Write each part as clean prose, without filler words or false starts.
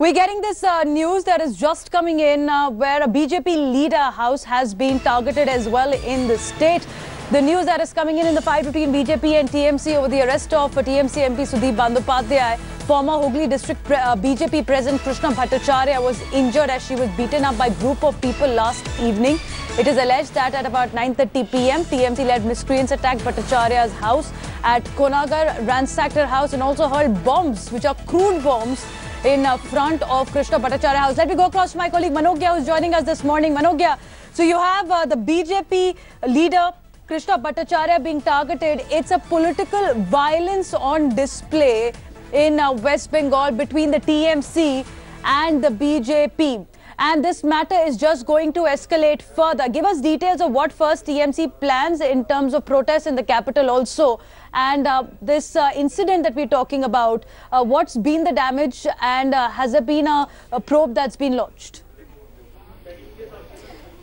We're getting this news that is just coming in where a BJP leader house has been targeted as well in the state. The news that is coming in the fight between BJP and TMC over the arrest of TMC MP Sudeep Bandopadhyay. Former Hooghly district BJP president Krishna Bhattacharya was injured as she was beaten up by a group of people last evening. It is alleged that at about 9:30 p.m. TMC-led miscreants attacked Bhattacharya's house at Konagar, ransacked her house and also hurled bombs, which are crude bombs, in front of Krishna Bhattacharya house. Let me go across to my colleague Manogya, who's joining us this morning. Manogya, so you have the BJP leader Krishna Bhattacharya being targeted. It's a political violence on display in West Bengal between the TMC and the BJP. And this matter is just going to escalate further. Give us details of what first TMC plans in terms of protests in the capital also. And this incident that we're talking about, what's been the damage and has there been a probe that's been launched?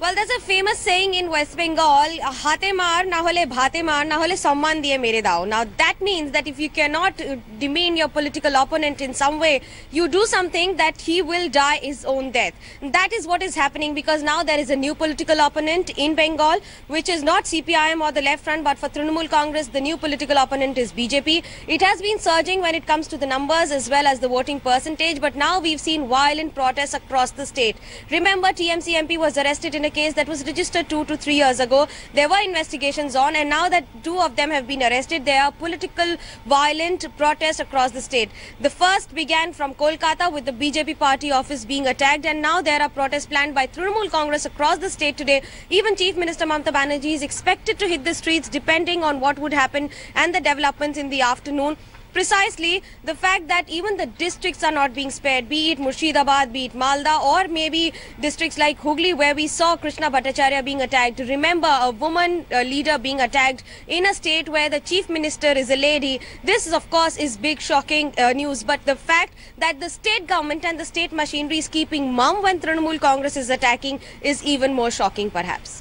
Well, there's a famous saying in West Bengal, "Hate maar, na hole bhate maar, na hole samman diye mere dao." Now, that means that if you cannot demean your political opponent in some way, you do something that he will die his own death. That is what is happening, because now there is a new political opponent in Bengal, which is not CPIM or the Left Front, but for Trinamool Congress, the new political opponent is BJP. It has been surging when it comes to the numbers as well as the voting percentage, but now we've seen violent protests across the state. Remember, TMC MP was arrested in a case that was registered 2 to 3 years ago. There were investigations on, and now that 2 of them have been arrested, there are political violent protests across the state. The first began from Kolkata with the BJP party office being attacked, and now there are protests planned by Trinamool Congress across the state today. Even Chief Minister Mamata Banerjee is expected to hit the streets depending on what would happen and the developments in the afternoon. Precisely the fact that even the districts are not being spared, be it Murshidabad, be it Malda, or maybe districts like Hooghly, where we saw Krishna Bhattacharya being attacked. Remember, a woman leader being attacked in a state where the chief minister is a lady. This, of course, is big shocking news. But the fact that the state government and the state machinery is keeping mum when Trinamool Congress is attacking is even more shocking, perhaps.